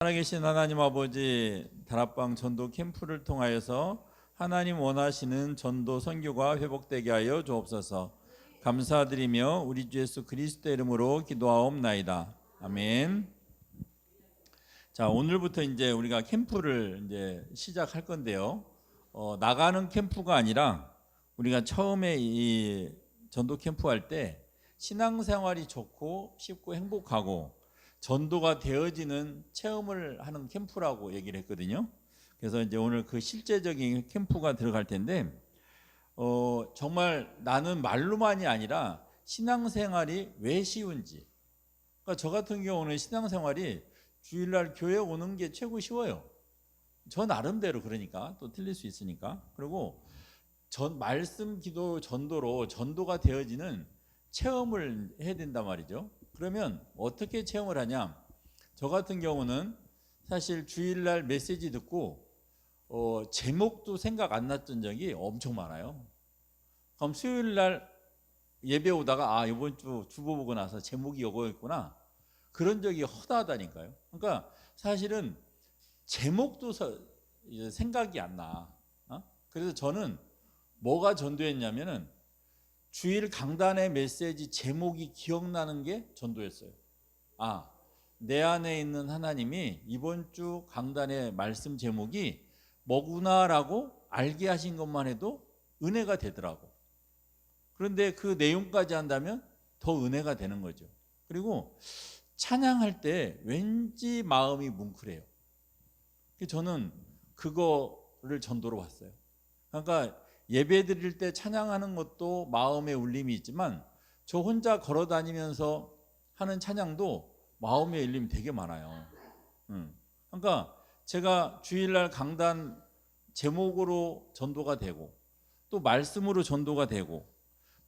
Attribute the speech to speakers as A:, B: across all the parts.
A: 살아계신 하나님 아버지, 다락방 전도 캠프를 통하여서 하나님 원하시는 전도 선교가 회복되게 하여 주옵소서. 감사드리며 우리 주 예수 그리스도의 이름으로 기도하옵나이다. 아멘. 자, 오늘부터 이제 우리가 캠프를 이제 시작할 건데요. 나가는 캠프가 아니라 우리가 처음에 이 전도 캠프 할 때 신앙생활이 좋고 쉽고 행복하고 전도가 되어지는 체험을 하는 캠프라고 얘기를 했거든요. 그래서 이제 오늘 그 실제적인 캠프가 들어갈 텐데, 정말 나는 말로만이 아니라 신앙생활이 왜 쉬운지. 그러니까 저 같은 경우는 신앙생활이 주일날 교회 오는 게 최고 쉬워요. 저 나름대로. 그러니까 또 틀릴 수 있으니까. 그리고 말씀 기도 전도로 전도가 되어지는 체험을 해야 된단 말이죠. 그러면 어떻게 체험을 하냐? 저 같은 경우는 사실 주일날 메시지 듣고 제목도 생각 안 났던 적이 엄청 많아요. 그럼 수요일날 예배 오다가 이번 주 주보 보고 나서 제목이 이거였구나, 그런 적이 허다하다니까요. 그러니까 사실은 제목도 생각이 안 나. 그래서 저는 뭐가 전도했냐면은 주일 강단의 메시지 제목이 기억나는 게 전도였어요. 내 안에 있는 하나님이 이번 주 강단의 말씀 제목이 뭐구나라고 알게 하신 것만 해도 은혜가 되더라고. 그런데 그 내용까지 한다면 더 은혜가 되는 거죠. 그리고 찬양할 때 왠지 마음이 뭉클해요. 저는 그거를 전도로 봤어요. 그러니까 예배 드릴 때 찬양하는 것도 마음의 울림이 있지만 저 혼자 걸어 다니면서 하는 찬양도 마음의 울림이 되게 많아요. 그러니까 제가 주일날 강단 제목으로 전도가 되고 또 말씀으로 전도가 되고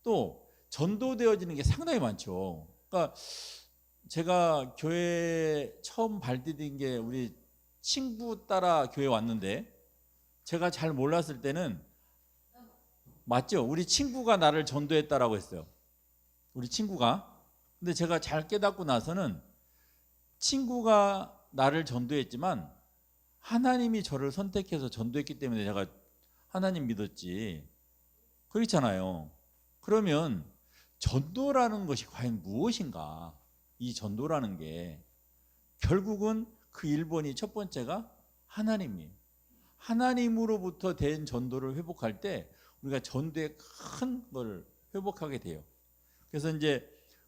A: 또 전도되어지는 게 상당히 많죠. 그러니까 제가 교회 처음 발디딘 게 우리 친구 따라 교회 왔는데, 제가 잘 몰랐을 때는, 맞죠? 우리 친구가 나를 전도했다라고 했어요. 우리 친구가. 근데 제가 잘 깨닫고 나서는 친구가 나를 전도했지만 하나님이 저를 선택해서 전도했기 때문에 제가 하나님 믿었지. 그렇잖아요. 그러면 전도라는 것이 과연 무엇인가? 이 전도라는 게 결국은 그 1번이, 첫 번째가 하나님이에요. 하나님으로부터 된 전도를 회복할 때 우리가 전도의 큰 걸 회복하게 돼요. 그래서 이제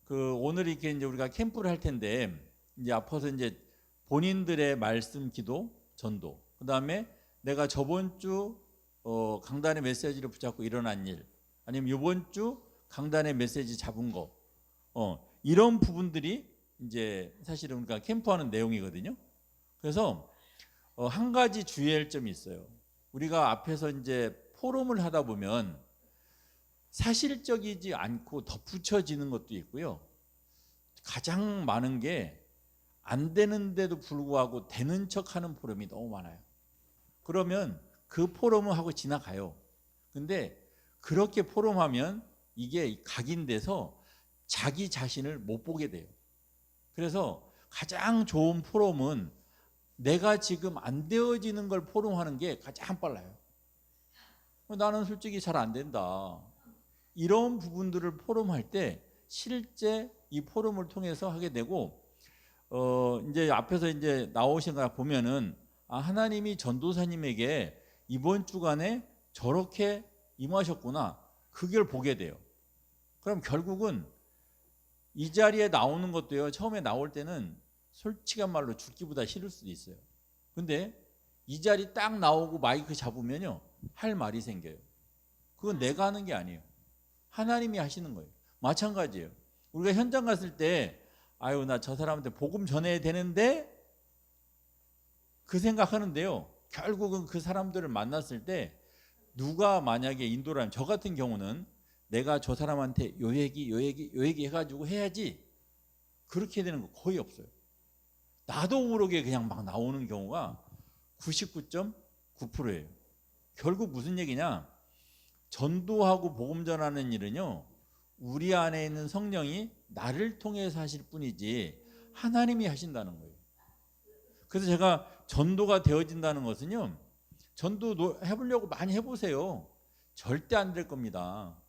A: 오늘 이렇게 이제 우리가 캠프를 할 텐데, 이제 앞서서 이제 본인들의 말씀 기도 전도, 그 다음에 내가 저번 주 강단의 메시지를 붙잡고 일어난 일, 아니면 이번 주 강단의 메시지 잡은 거, 이런 부분들이 이제 사실은 우리가 캠프하는 내용이거든요. 그래서 한 가지 주의할 점이 있어요. 우리가 앞에서 이제 포럼을 하다 보면 사실적이지 않고 덧붙여지는 것도 있고요. 가장 많은 게 안 되는데도 불구하고 되는 척하는 포럼이 너무 많아요. 그러면 그 포럼을 하고 지나가요. 근데 그렇게 포럼하면 이게 각인돼서 자기 자신을 못 보게 돼요. 그래서 가장 좋은 포럼은 내가 지금 안 되어지는 걸 포럼하는 게 가장 빨라요. 나는 솔직히 잘 안 된다, 이런 부분들을 포럼할 때 실제 이 포럼을 통해서 하게 되고, 이제 앞에서 이제 나오신 거 보면은 하나님이 전도사님에게 이번 주간에 저렇게 임하셨구나, 그걸 보게 돼요. 그럼 결국은 이 자리에 나오는 것도요, 처음에 나올 때는 솔직한 말로 죽기보다 싫을 수도 있어요. 근데 이 자리 딱 나오고 마이크 잡으면요, 할 말이 생겨요. 그건 내가 하는 게 아니에요. 하나님이 하시는 거예요. 마찬가지예요. 우리가 현장 갔을 때 나 저 사람한테 복음 전해야 되는데 그 생각하는데요, 결국은 그 사람들을 만났을 때 누가 만약에 인도를 하면, 저 같은 경우는 내가 저 사람한테 요 얘기 해가지고 해야지, 그렇게 되는 거 거의 없어요. 나도 모르게 그냥 막 나오는 경우가 99.9%예요. 결국 무슨 얘기냐? 전도하고 복음 전하는 일은요, 우리 안에 있는 성령이 나를 통해서 하실 뿐이지 하나님이 하신다는 거예요. 그래서 제가 전도가 되어진다는 것은요, 전도 해보려고 많이 해보세요. 절대 안 될 겁니다.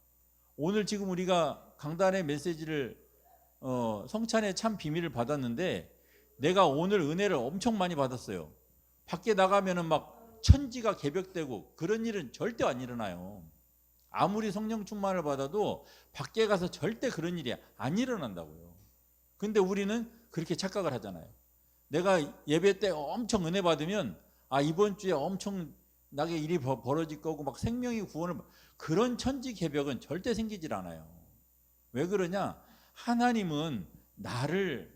A: 오늘 지금 우리가 강단의 메시지를 성찬의 참 비밀을 받았는데, 내가 오늘 은혜를 엄청 많이 받았어요. 밖에 나가면은 막 천지가 개벽되고 그런 일은 절대 안 일어나요. 아무리 성령 충만을 받아도 밖에 가서 절대 그런 일이 안 일어난다고요. 근데 우리는 그렇게 착각을 하잖아요. 내가 예배 때 엄청 은혜 받으면 이번 주에 엄청나게 일이 벌어질 거고 막 생명이 구원을, 그런 천지 개벽은 절대 생기질 않아요. 왜 그러냐? 하나님은 나를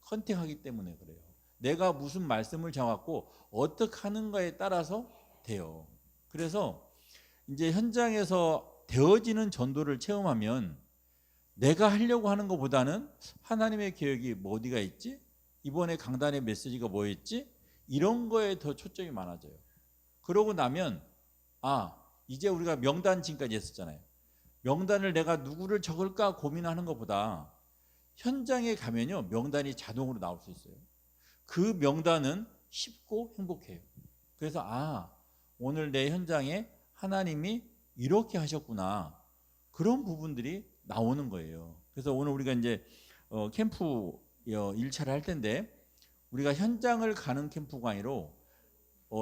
A: 컨택하기 때문에 그래요. 내가 무슨 말씀을 정하고 어떻게 하는가에 따라서 돼요. 그래서 이제 현장에서 되어지는 전도를 체험하면 내가 하려고 하는 것보다는 하나님의 계획이 뭐 어디가 있지? 이번에 강단의 메시지가 뭐였지? 이런 거에 더 초점이 많아져요. 그러고 나면 이제 우리가 명단 지금까지 했었잖아요. 명단을 내가 누구를 적을까 고민하는 것보다 현장에 가면요, 명단이 자동으로 나올 수 있어요. 그 명단은 쉽고 행복해요. 그래서 오늘 내 현장에 하나님이 이렇게 하셨구나, 그런 부분들이 나오는 거예요. 그래서 오늘 우리가 이제 캠프 1차를 할 텐데, 우리가 현장을 가는 캠프가 아니라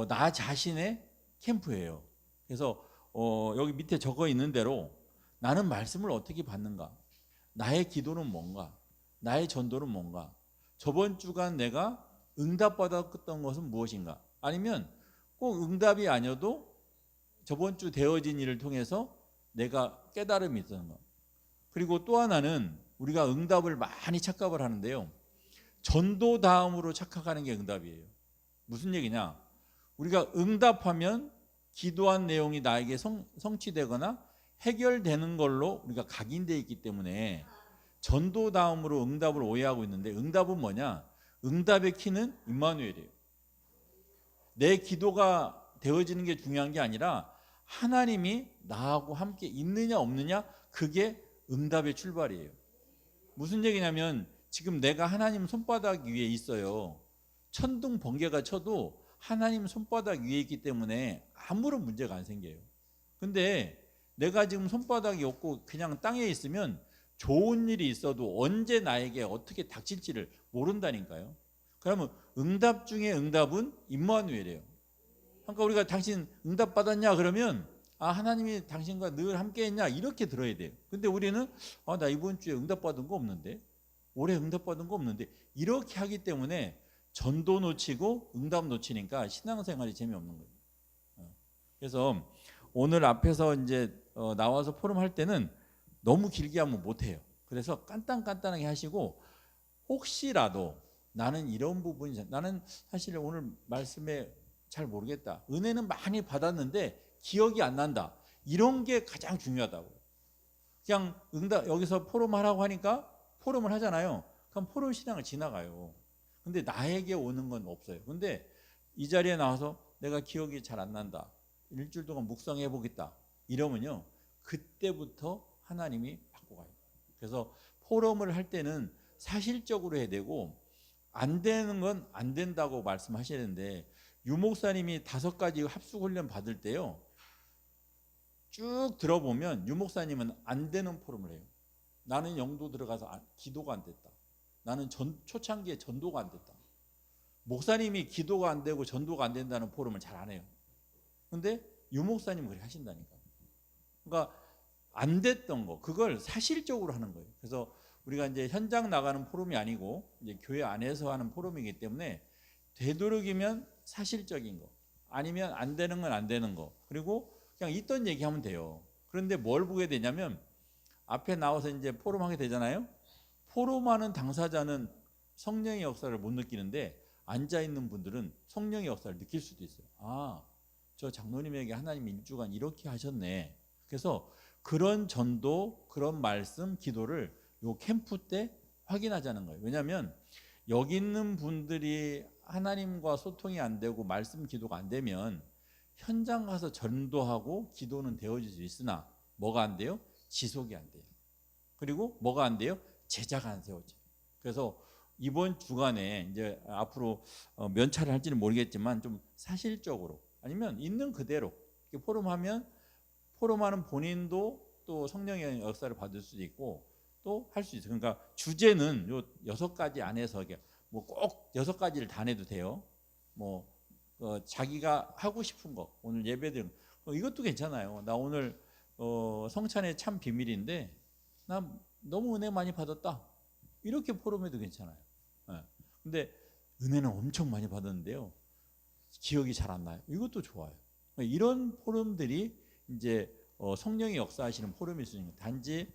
A: 나 자신의 캠프예요. 그래서 여기 밑에 적어 있는 대로 나는 말씀을 어떻게 받는가, 나의 기도는 뭔가, 나의 전도는 뭔가, 저번 주간 내가 응답받았던 것은 무엇인가, 아니면 꼭 응답이 아니어도 저번 주 되어진 일을 통해서 내가 깨달음이 있었는가. 그리고 또 하나는 우리가 응답을 많이 착각을 하는데요, 전도 다음으로 착각하는 게 응답이에요. 무슨 얘기냐? 우리가 응답하면 기도한 내용이 나에게 성취되거나 해결되는 걸로 우리가 각인되어 있기 때문에 전도 다음으로 응답을 오해하고 있는데, 응답은 뭐냐? 응답의 키는 임마누엘이에요. 내 기도가 되어지는 게 중요한 게 아니라 하나님이 나하고 함께 있느냐 없느냐, 그게 응답의 출발이에요. 무슨 얘기냐면, 지금 내가 하나님 손바닥 위에 있어요. 천둥 번개가 쳐도 하나님 손바닥 위에 있기 때문에 아무런 문제가 안 생겨요. 근데 내가 지금 손바닥이 없고 그냥 땅에 있으면 좋은 일이 있어도 언제 나에게 어떻게 닥칠지를 모른다니까요. 그러면 응답 중에 응답은 임마누엘이에요. 그러니까 우리가 당신 응답 받았냐 그러면 하나님이 당신과 늘 함께 했냐, 이렇게 들어야 돼요. 근데 우리는 나 이번 주에 응답 받은 거 없는데, 올해 응답 받은 거 없는데, 이렇게 하기 때문에 전도 놓치고 응답 놓치니까 신앙생활이 재미없는 거예요. 그래서 오늘 앞에서 이제 나와서 포럼 할 때는 너무 길게 하면 못해요. 그래서 간단하게 하시고, 혹시라도 나는 이런 부분이, 나는 사실 오늘 말씀에 잘 모르겠다, 은혜는 많이 받았는데 기억이 안 난다, 이런 게 가장 중요하다고. 그냥 응답, 여기서 포럼 하라고 하니까 포럼을 하잖아요. 그럼 포럼 신앙을 지나가요. 근데 나에게 오는 건 없어요. 근데 이 자리에 나와서 내가 기억이 잘 안 난다, 일주일 동안 묵상해 보겠다, 이러면요, 그때부터 하나님이 바꿔가요. 그래서 포럼을 할 때는 사실적으로 해야 되고, 안 되는 건 안 된다고 말씀하셔야 되는데, 유 목사님이 5가지 합숙훈련 받을 때요, 쭉 들어보면 유 목사님은 안 되는 포럼을 해요. 나는 영도 들어가서 기도가 안 됐다, 나는 초창기에 전도가 안 됐다. 목사님이 기도가 안 되고 전도가 안 된다는 포럼을 잘 안 해요. 근데 유 목사님은 그렇게 하신다니까. 그러니까 안 됐던 거, 그걸 사실적으로 하는 거예요. 그래서 우리가 이제 현장 나가는 포럼이 아니고 이제 교회 안에서 하는 포럼이기 때문에 되도록이면 사실적인 거, 아니면 안 되는 건 안 되는 거, 그리고 그냥 있던 얘기하면 돼요. 그런데 뭘 보게 되냐면, 앞에 나와서 이제 포럼하게 되잖아요. 포럼하는 당사자는 성령의 역사를 못 느끼는데, 앉아있는 분들은 성령의 역사를 느낄 수도 있어요. 저 장로님에게 하나님이 일주간 이렇게 하셨네. 그래서 그런 전도, 그런 말씀, 기도를 요 캠프 때 확인하자는 거예요. 왜냐하면 여기 있는 분들이 하나님과 소통이 안 되고 말씀, 기도가 안 되면 현장 가서 전도하고 기도는 되어질 수 있으나 뭐가 안 돼요? 지속이 안 돼요. 그리고 뭐가 안 돼요? 제자가 안 세워져요. 그래서 이번 주간에 이제 앞으로 면차를 할지는 모르겠지만 좀 사실적으로 아니면 있는 그대로 이렇게 포럼하면 포럼하는 본인도 또 성령의 역사를 받을 수도 있고 또 할 수 있어요. 그러니까 주제는 요 6가지 안에서 뭐 꼭 6가지를 다 내도 돼요. 뭐 자기가 하고 싶은 거 오늘 예배드린 이것도 괜찮아요. 나 오늘 성찬의 참 비밀인데 나 너무 은혜 많이 받았다. 이렇게 포럼해도 괜찮아요. 네. 근데 은혜는 엄청 많이 받았는데요. 기억이 잘 안 나요. 이것도 좋아요. 이런 포럼들이 이제 성령이 역사하시는 포럼일 수 있는 거예요. 단지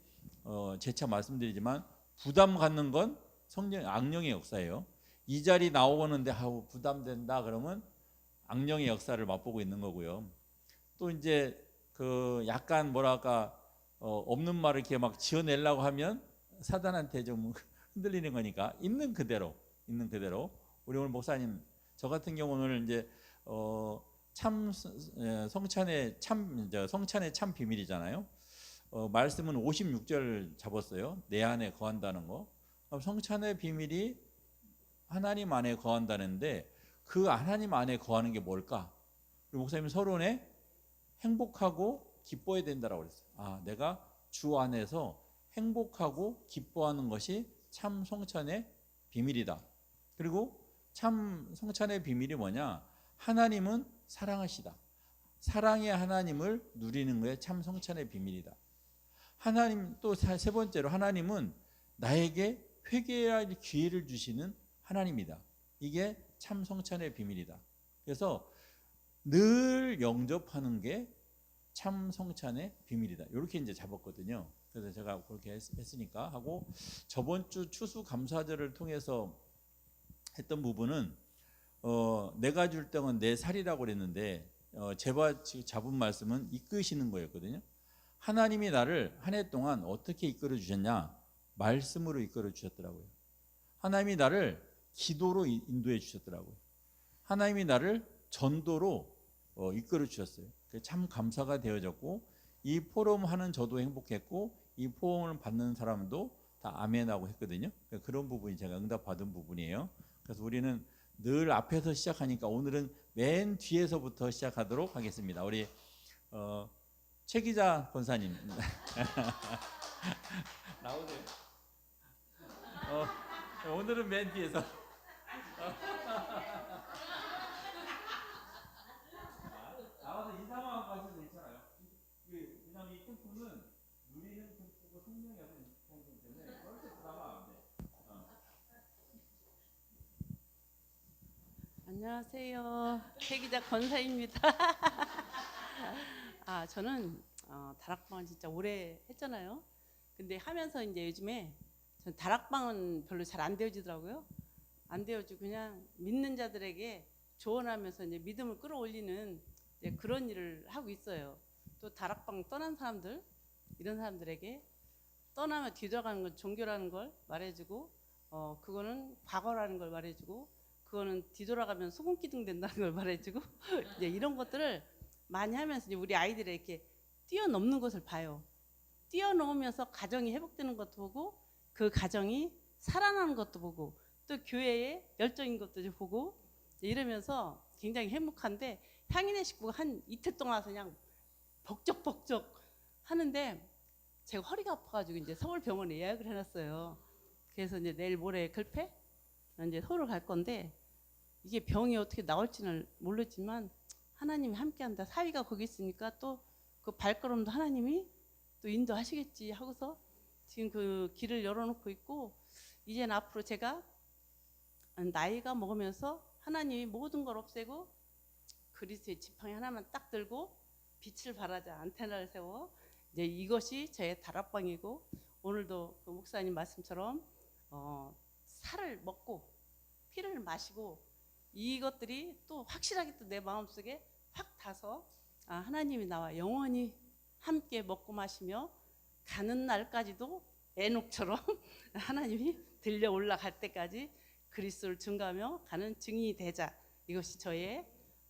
A: 재차 말씀드리지만 부담 갖는 건 악령의 역사예요. 이 자리 나오는데 하고 부담된다 그러면 악령의 역사를 맛보고 있는 거고요. 또 이제 그 약간 뭐랄까 없는 말을 이렇게 막 지어내려고 하면 사단한테 좀 흔들리는 거니까 있는 그대로 우리 오늘 목사님 저 같은 경우는 이제 참 성찬의 참 비밀이잖아요. 말씀은 56절 잡았어요. 내 안에 거한다는 거. 성찬의 비밀이 하나님 안에 거한다는데 그 하나님 안에 거하는 게 뭘까? 우리 목사님 서론에 행복하고 기뻐야 된다라고 그랬어요. 아, 내가 주 안에서 행복하고 기뻐하는 것이 참 성찬의 비밀이다. 그리고 참 성찬의 비밀이 뭐냐? 하나님은 사랑하시다. 사랑의 하나님을 누리는 거에 참 성찬의 비밀이다. 하나님 또 세 번째로 하나님은 나에게 회개해야 할 기회를 주시는 하나님이다. 이게 참 성찬의 비밀이다. 그래서 늘 영접하는 게 참 성찬의 비밀이다. 이렇게 이제 잡았거든요. 그래서 제가 그렇게 했으니까 하고 저번 주 추수 감사절을 통해서 했던 부분은 내가 줄 떡은 내 살이라고 그랬는데 제가 잡은 말씀은 이끄시는 거였거든요. 하나님이 나를 한 해 동안 어떻게 이끌어 주셨냐? 말씀으로 이끌어 주셨더라고요. 하나님이 나를 기도로 인도해 주셨더라고요. 하나님이 나를 전도로 이끌어 주셨어요. 참 감사가 되어졌고 이 포럼 하는 저도 행복했고 이 포럼을 받는 사람도 다 아멘하고 했거든요. 그런 부분이 제가 응답받은 부분이에요. 그래서 우리는 늘 앞에서 시작하니까 오늘은 맨 뒤에서부터 시작하도록 하겠습니다. 우리 최 기자 권사님 나오세요. 오늘은 맨 뒤에서 나와서 인사만 하고 하셔도 괜찮아요. 왜냐면 이 캠프는 누리는 캠프고 성령이 하는 캠프이기 때문에 그렇게 부담하면 안 돼.
B: 안녕하세요. 최기자 권사입니다. 저는 다락방을 진짜 오래 했잖아요. 근데 하면서 이제 요즘에 전 다락방은 별로 잘 안 되어지더라고요. 안 되어지고 그냥 믿는 자들에게 조언하면서 이제 믿음을 끌어올리는 이제 그런 일을 하고 있어요. 또 다락방 떠난 사람들, 이런 사람들에게 떠나면 뒤돌아가는 건 종교라는 걸 말해주고, 그거는 과거라는 걸 말해주고, 그거는 뒤돌아가면 소금기둥 된다는 걸 말해주고 이제 이런 것들을 많이 하면서 이제 우리 아이들이 이렇게 뛰어넘는 것을 봐요. 뛰어넘으면서 가정이 회복되는 것도 보고 그 가정이 살아나는 것도 보고 또 교회에 열정인 것도 보고 이러면서 굉장히 행복한데 향인의 식구가 한 이틀 동안 와서 그냥 벅적벅적 하는데 제가 허리가 아파가지고 이제 서울병원에 예약을 해놨어요. 그래서 이제 내일 모레 글패 이제 서울을 갈 건데 이게 병이 어떻게 나올지는 모르지만 하나님이 함께한다. 사위가 거기 있으니까 또 그 발걸음도 하나님이 또 인도하시겠지 하고서 지금 그 길을 열어놓고 있고 이제는 앞으로 제가 나이가 먹으면서 하나님이 모든 걸 없애고 그리스도의 지팡이 하나만 딱 들고 빛을 발하자 안테나를 세워 이제 이것이 제 다락방이고 오늘도 그 목사님 말씀처럼 살을 먹고 피를 마시고 이것들이 또 확실하게 또 내 마음속에 확 타서 하나님이 나와 영원히 함께 먹고 마시며 가는 날까지도 에녹처럼 하나님이 들려 올라갈 때까지 그리스도를 증거하며 가는 증인이 되자. 이것이 저의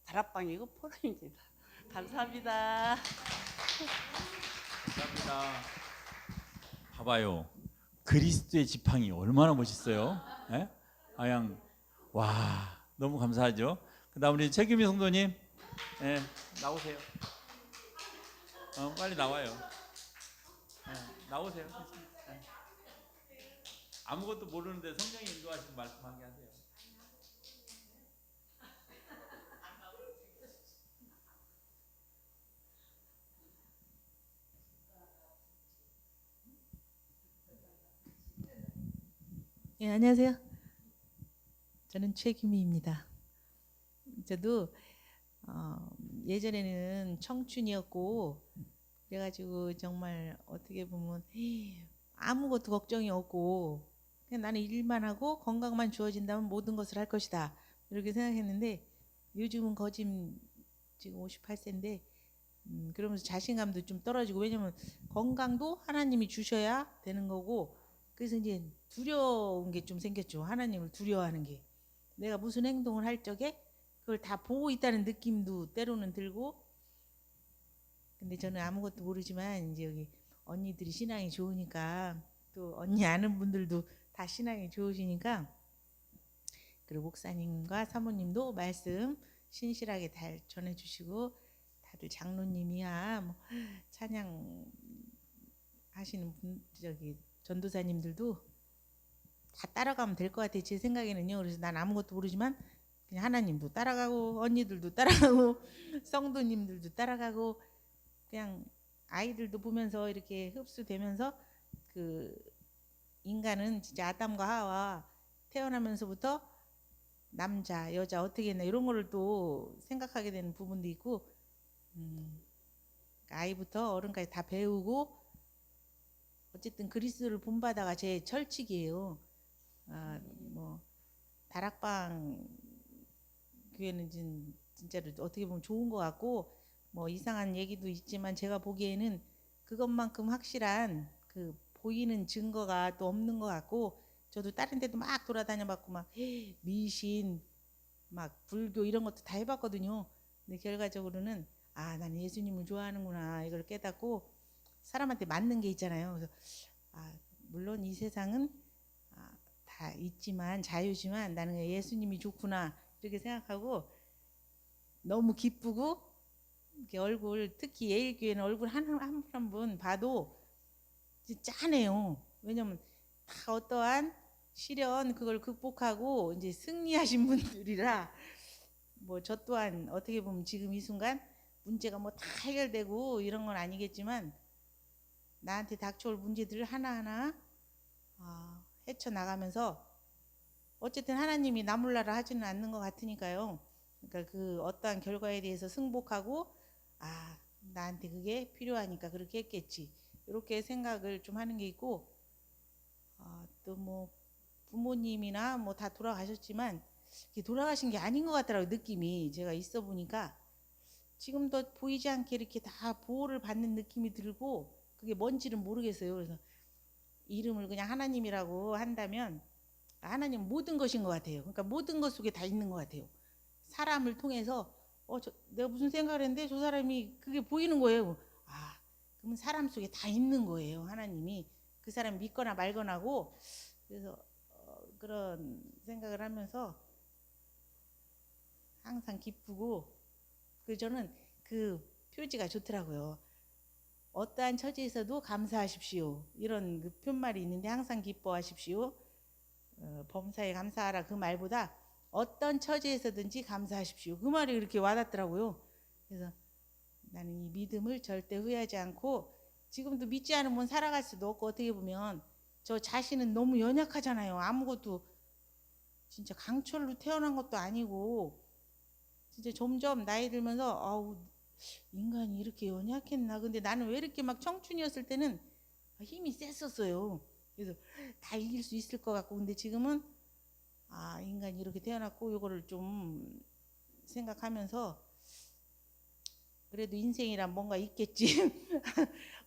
B: 다락방이고 포럼입니다. 감사합니다.
A: 감사합니다. 봐봐요. 그리스도의 지팡이 얼마나 멋있어요. 예? 아양. 와, 너무 감사하죠. 그다음 우리 최규미 성도님, 예, 나오세요. 빨리 나와요. 나오세요. 예. 아무것도 모르는데 성령이 인도하시는 말씀하게 하세요.
C: 예, 안녕하세요. 저는 최규미입니다. 저도 예전에는 청춘이었고 그래가지고 정말 어떻게 보면 아무것도 걱정이 없고 그냥 나는 일만 하고 건강만 주어진다면 모든 것을 할 것이다 이렇게 생각했는데 요즘은 거진 지금 58세인데 그러면서 자신감도 좀 떨어지고 왜냐면 건강도 하나님이 주셔야 되는 거고 그래서 이제 두려운 게 좀 생겼죠. 하나님을 두려워하는 게 내가 무슨 행동을 할 적에 그걸 다 보고 있다는 느낌도 때로는 들고 근데 저는 아무것도 모르지만 이제 여기 언니들이 신앙이 좋으니까 또 언니 아는 분들도 다 신앙이 좋으시니까 그리고 목사님과 사모님도 말씀 신실하게 잘 전해주시고 다들 장로님이야 뭐 찬양 하시는 분 저기 전도사님들도 다 따라가면 될 것 같아요. 제 생각에는요. 그래서 난 아무것도 모르지만 그냥 하나님도 따라가고 언니들도 따라가고 성도님들도 따라가고 그냥 아이들도 보면서 이렇게 흡수되면서 그 인간은 진짜 아담과 하와 태어나면서부터 남자 여자 어떻게 했나 이런 거를 또 생각하게 되는 부분도 있고 아이부터 어른까지 다 배우고 어쨌든 그리스도를 본받아가 제 철칙이에요. 뭐 다락방 교회는 진짜로 어떻게 보면 좋은 것 같고 뭐 이상한 얘기도 있지만 제가 보기에는 그것만큼 확실한 그 보이는 증거가 또 없는 것 같고 저도 다른 데도 막 돌아다녀봤고 막 미신 막 불교 이런 것도 다 해봤거든요. 근데 결과적으로는 아 나는 예수님을 좋아하는구나 이걸 깨닫고 사람한테 맞는 게 있잖아요. 그래서 물론 이 세상은 다 있지만 자유지만 나는 예수님이 좋구나 이렇게 생각하고 너무 기쁘고 이렇게 얼굴 특히 예일교회는 얼굴 한 분 한 분 봐도 짠해요. 왜냐면 다 어떠한 시련 그걸 극복하고 이제 승리하신 분들이라 뭐 저 또한 어떻게 보면 지금 이 순간 문제가 뭐 다 해결되고 이런 건 아니겠지만 나한테 닥쳐올 문제들을 하나하나 헤쳐나가면서 어쨌든 하나님이 나 몰라라 하지는 않는 것 같으니까요. 그러니까 그 어떠한 결과에 대해서 승복하고 나한테 그게 필요하니까 그렇게 했겠지 이렇게 생각을 좀 하는 게 있고 또 뭐 부모님이나 뭐 다 돌아가셨지만 돌아가신 게 아닌 것 같더라고요. 느낌이 제가 있어 보니까 지금도 보이지 않게 이렇게 다 보호를 받는 느낌이 들고 그게 뭔지는 모르겠어요. 그래서 이름을 그냥 하나님이라고 한다면 하나님 모든 것인 것 같아요. 그러니까 모든 것 속에 다 있는 것 같아요. 사람을 통해서 내가 무슨 생각을 했는데 저 사람이 그게 보이는 거예요. 그러면 사람 속에 다 있는 거예요. 하나님이 그 사람 믿거나 말거나고 그래서 그런 생각을 하면서 항상 기쁘고 저는 그 표지가 좋더라고요. 어떠한 처지에서도 감사하십시오. 이런 그 편말이 있는데 항상 기뻐하십시오. 범사에 감사하라 그 말보다 어떤 처지에서든지 감사하십시오. 그 말이 그렇게 와닿더라고요. 그래서 나는 이 믿음을 절대 후회하지 않고 지금도 믿지 않으면 살아갈 수도 없고 어떻게 보면 저 자신은 너무 연약하잖아요. 아무것도 진짜 강철로 태어난 것도 아니고 진짜 점점 나이 들면서 인간이 이렇게 연약했나. 근데 나는 왜 이렇게 막 청춘이었을 때는 힘이 셌었어요. 그래서 다 이길 수 있을 것 같고 근데 지금은 인간이 이렇게 태어났고 이거를 좀 생각하면서 그래도 인생이란 뭔가 있겠지.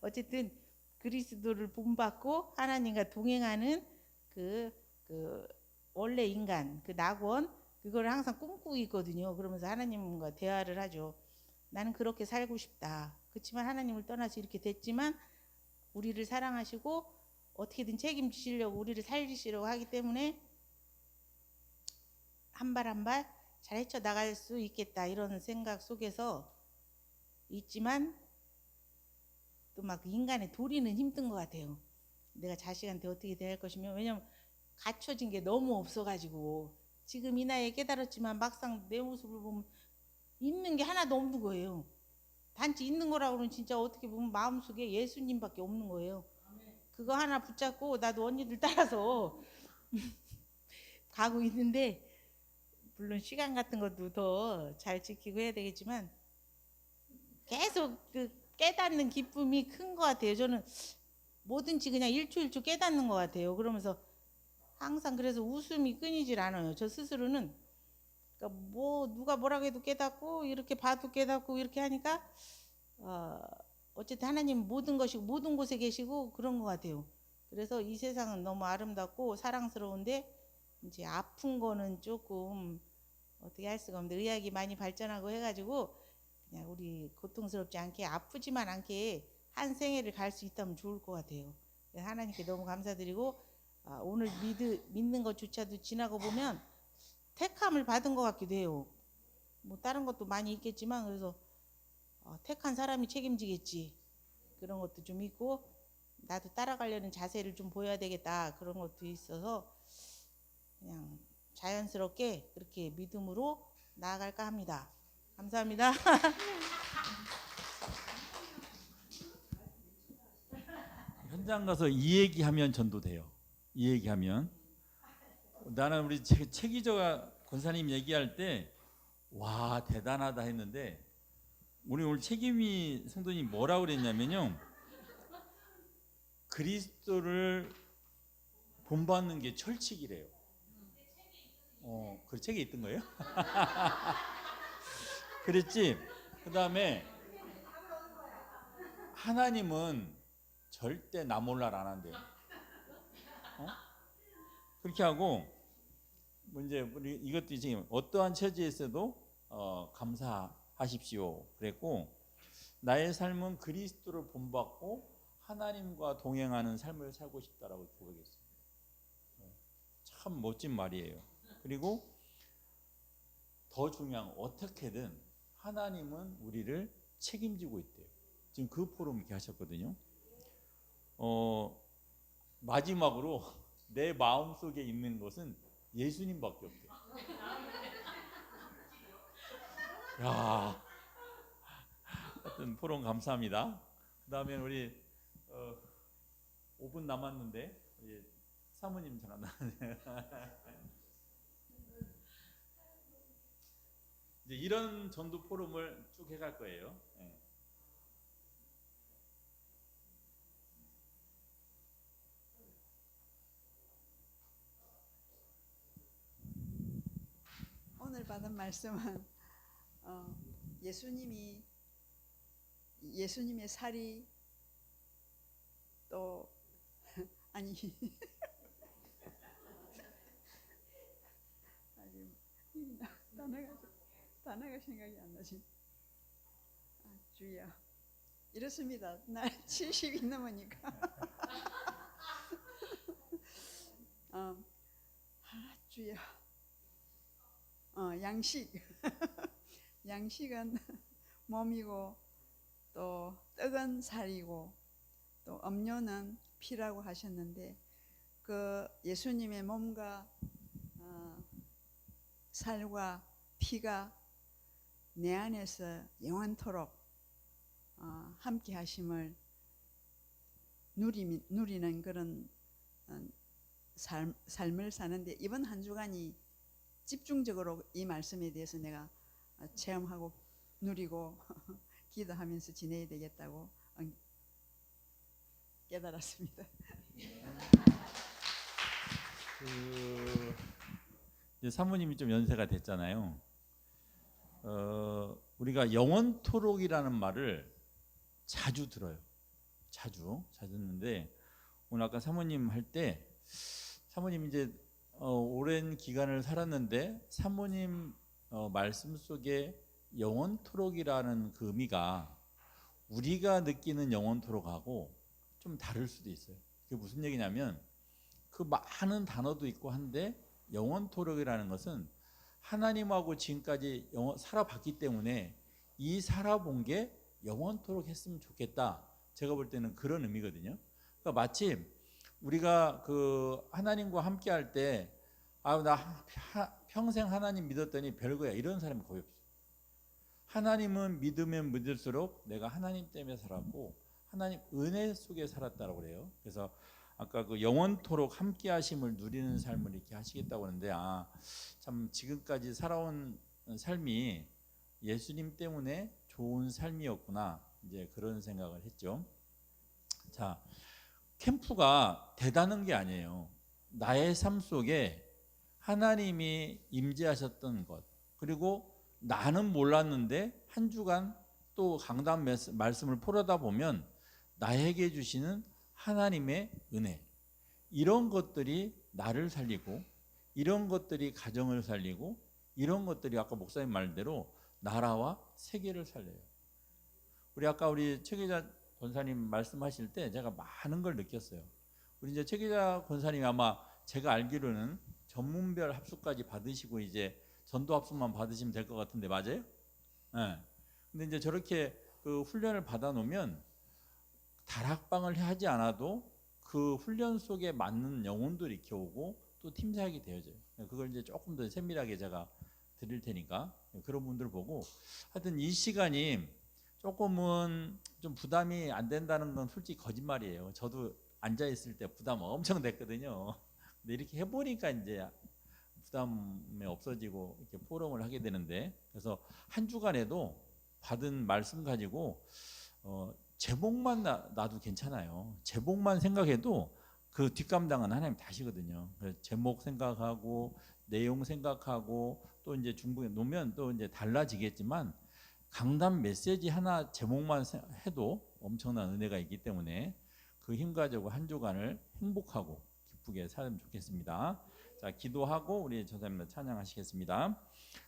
C: 어쨌든 그리스도를 본받고 하나님과 동행하는 그 원래 인간 그 낙원 그거를 항상 꿈꾸고 있거든요. 그러면서 하나님과 대화를 하죠. 나는 그렇게 살고 싶다. 그렇지만 하나님을 떠나서 이렇게 됐지만 우리를 사랑하시고 어떻게든 책임지시려고 우리를 살리시려고 하기 때문에 한 발 한 발 잘 헤쳐 나갈 수 있겠다 이런 생각 속에서 있지만 또 막 인간의 도리는 힘든 것 같아요. 내가 자식한테 어떻게 대할 것이며, 왜냐면 갖춰진 게 너무 없어가지고 지금 이 나이에 깨달았지만 막상 내 모습을 보면 있는 게 하나도 없는 거예요. 단지 있는 거라고 는 진짜 어떻게 보면 마음속에 예수님밖에 없는 거예요. 그거 하나 붙잡고 나도 언니들 따라서 가고 있는데, 물론 시간 같은 것도 더 잘 지키고 해야 되겠지만 계속 그 깨닫는 기쁨이 큰 것 같아요. 저는 뭐든지 그냥 일초일초 깨닫는 것 같아요. 그러면서 항상 그래서 웃음이 끊이질 않아요. 저 스스로는. 그러니까 뭐 누가 뭐라고 해도 깨닫고 이렇게 봐도 깨닫고 이렇게 하니까 어쨌든 하나님 모든 것이고 모든 곳에 계시고 그런 것 같아요. 그래서 이 세상은 너무 아름답고 사랑스러운데 이제 아픈 거는 조금 어떻게 할 수가 없는데, 의학이 많이 발전하고 해가지고 그냥 우리 고통스럽지 않게 아프지만 않게 한 생애를 갈 수 있다면 좋을 것 같아요. 하나님께 너무 감사드리고, 오늘 믿는 것조차도 지나고 보면 택함을 받은 것 같기도 해요. 뭐 다른 것도 많이 있겠지만, 그래서 택한 사람이 책임지겠지 그런 것도 좀 있고, 나도 따라가려는 자세를 좀 보여야 되겠다 그런 것도 있어서 그냥 자연스럽게 그렇게 믿음으로 나아갈까 합니다. 감사합니다.
A: 현장 가서 이 얘기하면 전도돼요. 이 얘기하면 나는 우리 최기저가 권사님 얘기할 때 와 대단하다 했는데, 우리 오늘 책임이 성도님 뭐라고 그랬냐면요, 그리스도를 본받는 게 철칙이래요. 그 책에 있던 거예요? 그랬지. 그 다음에 하나님은 절대 나 몰랄 안 한대요. 그렇게 하고, 뭐 이제 우리 이것도 지금 어떠한 처지에서도 감사하십시오 그랬고, 나의 삶은 그리스도를 본받고 하나님과 동행하는 삶을 살고 싶다라고 고백했어요. 참 멋진 말이에요. 그리고 더 중요한 건 어떻게든 하나님은 우리를 책임지고 있대요. 지금 그 포럼 이렇게 하셨거든요. 마지막으로 내 마음속에 있는 것은 예수님밖에 없대요. 야, 하여튼 포럼 감사합니다. 그 다음에 우리 5분 남았는데 우리 사모님 잠깐 이제 이런 전도 포럼을 쭉 해갈 거예요. 네.
D: 오늘 받은 말씀은 예수님의 살이 또 아니 단어가 생각이 안 나지. 주야, 이렇습니다. 날 70이 넘으니까 주야, 양식은 몸이고 또 떡은 살이고 또 음료는 피라고 하셨는데, 그 예수님의 몸과 살과 피가 내 안에서 영원토록 함께 하심을 누리는 그런 삶을 사는데, 이번 한 주간이 집중적으로 이 말씀에 대해서 내가 체험하고 누리고 기도하면서 지내야 되겠다고 깨달았습니다.
A: 이제 사모님이 좀 연세가 됐잖아요. 우리가 영원토록이라는 말을 자주 들어요. 자주 듣는데, 오늘 아까 사모님 할 때 사모님 이제 오랜 기간을 살았는데 사모님 말씀 속에 영원토록이라는 그 의미가 우리가 느끼는 영원토록하고 좀 다를 수도 있어요. 그게 무슨 얘기냐면, 그 많은 단어도 있고 한데 영원토록이라는 것은 하나님하고 지금까지 살아봤기 때문에 이 살아본 게 영원토록 했으면 좋겠다. 제가 볼 때는 그런 의미거든요. 그러니까 마침 우리가 그 하나님과 함께 할 때 나 평생 하나님 믿었더니 별거야 이런 사람이 거의 없어요. 하나님은 믿으면 믿을수록 내가 하나님 때문에 살았고 하나님 은혜 속에 살았다고 그래요. 그래서 아까 그 영원토록 함께 하심을 누리는 삶을 이렇게 하시겠다고 하는데 참 지금까지 살아온 삶이 예수님 때문에 좋은 삶이었구나 이제 그런 생각을 했죠. 자, 캠프가 대단한 게 아니에요. 나의 삶 속에 하나님이 임재하셨던 것, 그리고 나는 몰랐는데 한 주간 또 강단 말씀을 풀어다 보면 나에게 주시는 하나님의 은혜, 이런 것들이 나를 살리고 이런 것들이 가정을 살리고 이런 것들이 아까 목사님 말대로 나라와 세계를 살려요. 우리 최기자 권사님 말씀하실 때 제가 많은 걸 느꼈어요. 우리 이제 최기자 권사님이 아마 제가 알기로는 전문별 합숙까지 받으시고 이제 전도 합숙만 받으시면 될 것 같은데 맞아요? 네. 근데 이제 저렇게 그 훈련을 받아 놓으면 다락방을 하지 않아도 그 훈련 속에 맞는 영혼들이 이렇게 오고 또 팀 사역이 되어져요. 그걸 이제 조금 더 세밀하게 제가 드릴 테니까 그런 분들 보고 하여튼 이 시간이 조금은 좀 부담이 안 된다는 건 솔직히 거짓말이에요. 저도 앉아 있을 때 부담 엄청 됐거든요. 근데 이렇게 해보니까 이제 부담이 없어지고 이렇게 포럼을 하게 되는데, 그래서 한 주간에도 받은 말씀 가지고 제목만 놔도 괜찮아요. 제목만 생각해도 그 뒷감당은 하나님 다시거든요. 제목 생각하고 내용 생각하고 또 이제 중복에 놓으면 또 이제 달라지겠지만 강단 메시지 하나 제목만 해도 엄청난 은혜가 있기 때문에 그 힘 가지고 한 주간을 행복하고 기쁘게 살면 좋겠습니다. 자, 기도하고 우리 전사님들 찬양하시겠습니다.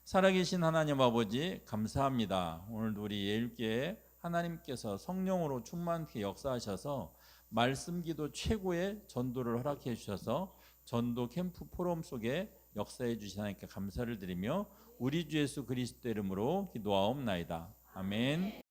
A: 살아계신 하나님 아버지 감사합니다. 오늘도 우리 예일교회 하나님께서 성령으로 충만케 역사하셔서 말씀 기도 최고의 전도를 허락해 주셔서 전도 캠프 포럼 속에 역사해 주신 하나님께 감사를 드리며 우리 주 예수 그리스도 이름으로 기도하옵나이다. 아멘.